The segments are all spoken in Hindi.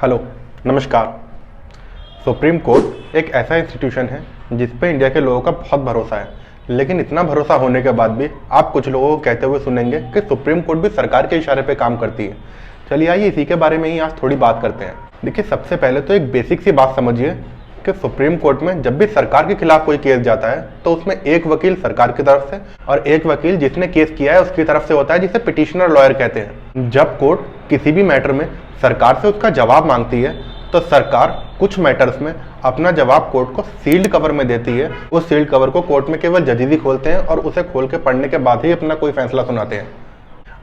हेलो, नमस्कार। सुप्रीम कोर्ट एक ऐसा इंस्टीट्यूशन है जिस पे इंडिया के लोगों का बहुत भरोसा है, लेकिन इतना भरोसा होने के बाद भी आप कुछ लोगों को कहते हुए सुनेंगे कि सुप्रीम कोर्ट भी सरकार के इशारे पे काम करती है। चलिए आइए इसी के बारे में ही आज थोड़ी बात करते हैं। देखिए, सबसे पहले तो एक बेसिक सी बात समझिए कि सुप्रीम कोर्ट में जब भी सरकार के खिलाफ कोई केस जाता है तो उसमें एक वकील सरकार की तरफ से और एक वकील जिसने केस किया है उसकी तरफ से होता है, जिसे पिटिशनर लॉयर कहते हैं। जब कोर्ट किसी भी मैटर में सरकार से उसका जवाब मांगती है तो सरकार कुछ मैटर्स में अपना जवाब कोर्ट को सील्ड कवर में देती है। उस सील्ड कवर को कोर्ट में केवल जजेस ही खोलते हैं और उसे खोल के पढ़ने के बाद ही अपना कोई फैसला सुनाते हैं।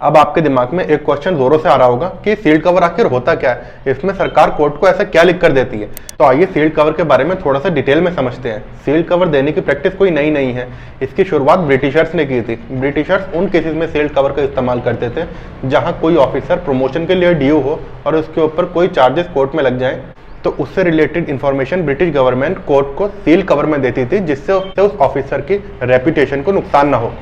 अब आपके दिमाग में एक क्वेश्चन जोरों से आ रहा होगा कि सील्ड कवर आखिर होता क्या है, इसमें सरकार कोर्ट को ऐसा क्या लिख कर देती है। तो आइए सील्ड कवर के बारे में थोड़ा सा डिटेल में समझते हैं। सील्ड कवर देने की प्रैक्टिस कोई नई नहीं है, इसकी शुरुआत ब्रिटिशर्स ने की थी। ब्रिटिशर्स उन केसेस में सील्ड कवर का इस्तेमाल करते थे जहां कोई ऑफिसर प्रमोशन के लिए ड्यू हो और उसके ऊपर कोई चार्जेस कोर्ट में लग जाए, तो उससे related information British government court को सील कवर में देती थी, जिससे उस ऑफिसर की रेपुटेशन को नुकसान ना हो।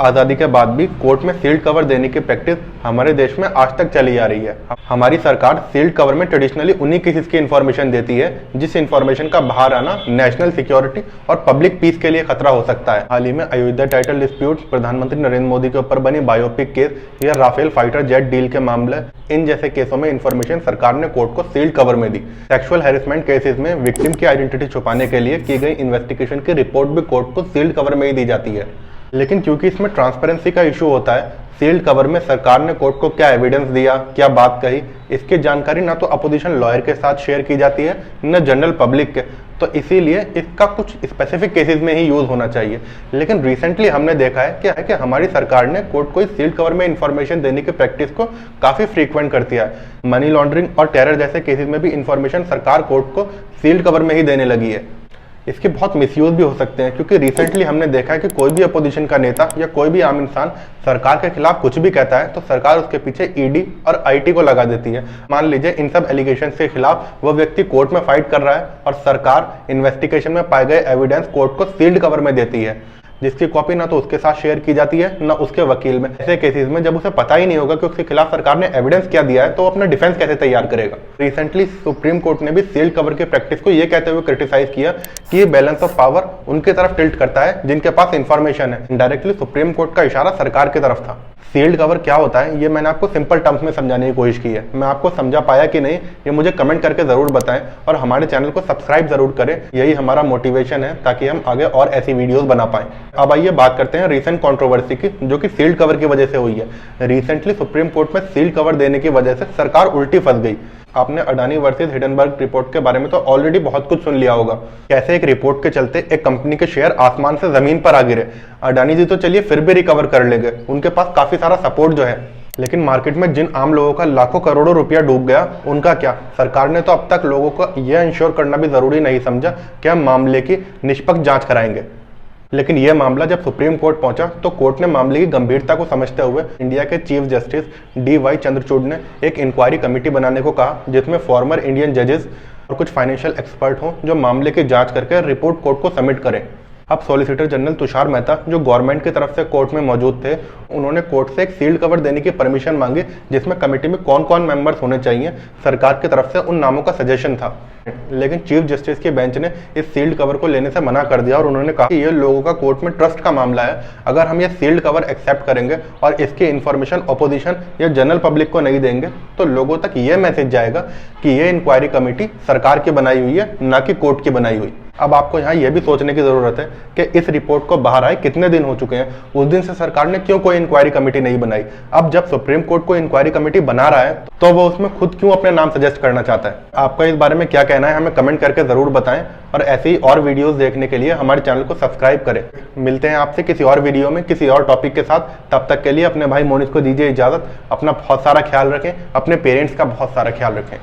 आज़ादी के बाद भी कोर्ट में सील्ड कवर देने की प्रैक्टिस हमारे देश में आज तक चली आ रही है। हमारी सरकार सील्ड कवर में ट्रेडिशनली उन्हीं केसेस की इंफॉर्मेशन देती है जिस इंफॉर्मेशन का बाहर आना नेशनल सिक्योरिटी और पब्लिक पीस के लिए खतरा हो सकता है। हाल ही में अयोध्या टाइटल डिस्प्यूट, प्रधानमंत्री नरेंद्र मोदी के ऊपर बनी बायोपिक केस या राफेल फाइटर जेट डील के मामले, इन जैसे केसों में इंफॉर्मेशन सरकार ने कोर्ट को सील्ड कवर में दी। सेक्सुअल हैरेसमेंट केसेस में विक्टिम की आइडेंटिटी छुपाने के लिए की गई इन्वेस्टिगेशन की रिपोर्ट भी कोर्ट को सील्ड कवर में ही दी जाती है। लेकिन क्योंकि इसमें ट्रांसपेरेंसी का इशू होता है, सील्ड कवर में सरकार ने कोर्ट को क्या एविडेंस दिया, क्या बात कही, इसकी जानकारी ना तो अपोजिशन लॉयर के साथ शेयर की जाती है न जनरल पब्लिक के, तो इसीलिए इसका कुछ स्पेसिफिक केसेस में ही यूज होना चाहिए। लेकिन रिसेंटली हमने देखा है कि हमारी सरकार ने कोर्ट को इस सील्ड कवर में इंफॉर्मेशन देने की प्रैक्टिस को काफी फ्रीक्वेंट कर दिया है। मनी लॉन्ड्रिंग और टेरर जैसे केसेस में भी इंफॉर्मेशन सरकार कोर्ट को सील्ड कवर में ही देने लगी है। इसके बहुत मिसयूज भी हो सकते हैं, क्योंकि रिसेंटली हमने देखा है कि कोई भी अपोजिशन का नेता या कोई भी आम इंसान सरकार के खिलाफ कुछ भी कहता है तो सरकार उसके पीछे ईडी और आईटी को लगा देती है। मान लीजिए इन सब एलिगेशन के खिलाफ वो व्यक्ति कोर्ट में फाइट कर रहा है और सरकार इन्वेस्टिगेशन में पाए गए एविडेंस कोर्ट को सील्ड कवर में देती है, जिसकी कॉपी ना तो उसके साथ शेयर की जाती है ना उसके वकील में। ऐसे केसेस में जब उसे पता ही नहीं होगा कि उसके खिलाफ सरकार ने एविडेंस क्या दिया है तो वो अपना डिफेंस कैसे तैयार करेगा। रिसेंटली सुप्रीम कोर्ट ने भी सील्ड कवर के प्रैक्टिस को ये कहते हुए क्रिटिसाइज किया कि ये बैलेंस ऑफ पावर उनकी तरफ टिल्ट करता है जिनके पास इंफॉर्मेशन है। डायरेक्टली सुप्रीम कोर्ट का इशारा सरकार की तरफ था। सील्ड कवर क्या होता है ये मैंने आपको सिंपल टर्म्स में समझाने की कोशिश की है। मैं आपको समझा पाया कि नहीं ये मुझे कमेंट करके जरूर बताएं और हमारे चैनल को सब्सक्राइब जरूर करें, यही हमारा मोटिवेशन है ताकि हम आगे और ऐसी वीडियोस बना पाएं। अब आइए बात करते हैं रीसेंट कंट्रोवर्सी की, जो कि सील्ड कवर की वजह से हुई है। रिसेंटली सुप्रीम कोर्ट में सील्ड कवर देने की वजह से सरकार उल्टी फंस गई। आपने अडानी वर्सेस हिडनबर्ग रिपोर्ट के बारे में तो ऑलरेडी बहुत कुछ सुन लिया होगा। कैसे एक रिपोर्ट के चलते एक कंपनी के शेयर आसमान से जमीन पर आ गिरे। अडानी जी तो चलिए फिर भी रिकवर कर लेंगे, उनके पास काफी सारा सपोर्ट जो है, लेकिन मार्केट में जिन आम लोगों का लाखों करोड़ों रुपया डूब गया उनका क्या। सरकार ने तो अब तक लोगों को यह इंश्योर करना भी जरूरी नहीं समझा कि हम मामले की निष्पक्ष जांच कराएंगे। लेकिन यह मामला जब सुप्रीम कोर्ट पहुंचा तो कोर्ट ने मामले की गंभीरता को समझते हुए इंडिया के चीफ जस्टिस डी.वाई. चंद्रचूड़ ने एक इंक्वायरी कमेटी बनाने को कहा, जिसमें फॉर्मर इंडियन जजेस और कुछ फाइनेंशियल एक्सपर्ट हों जो मामले की जांच करके रिपोर्ट कोर्ट को सबमिट करें। अब सॉलिसिटर जनरल तुषार मेहता, जो गवर्नमेंट की तरफ से कोर्ट में मौजूद थे, उन्होंने कोर्ट से एक सील्ड कवर देने की परमिशन मांगी, जिसमें कमेटी में कौन कौन मेंबर्स होने चाहिए। सरकार की तरफ से उन नामों का सजेशन था, लेकिन चीफ जस्टिस की बेंच ने इस सील्ड कवर को लेने से मना कर दिया और उन्होंने कहा कि ये लोगों का कोर्ट में ट्रस्ट का मामला है। अगर हम ये सील्ड कवर एक्सेप्ट करेंगे और इसकी इंफॉर्मेशन अपोजिशन या जनरल पब्लिक को नहीं देंगे तो लोगों तक ये मैसेज जाएगा कि ये इंक्वायरी कमेटी सरकार की बनाई हुई है, ना कि कोर्ट की बनाई हुई। अब आपको यहाँ यह भी सोचने की जरूरत है कि इस रिपोर्ट को बाहर आए कितने दिन हो चुके हैं, उस दिन से सरकार ने क्यों कोई इंक्वायरी कमेटी नहीं बनाई। अब जब सुप्रीम कोर्ट को इंक्वायरी कमेटी बना रहा है तो वो उसमें खुद क्यों अपने नाम सजेस्ट करना चाहता है। आपका इस बारे में क्या कहना है हमें कमेंट करके जरूर बताएं और ऐसे ही और वीडियोस देखने के लिए हमारे चैनल को सब्सक्राइब करें। मिलते हैं आपसे किसी और वीडियो में किसी और टॉपिक के साथ। तब तक के लिए अपने भाई मोनिश को दीजिए इजाजत। अपना बहुत सारा ख्याल रखें, अपने पेरेंट्स का बहुत सारा ख्याल रखें।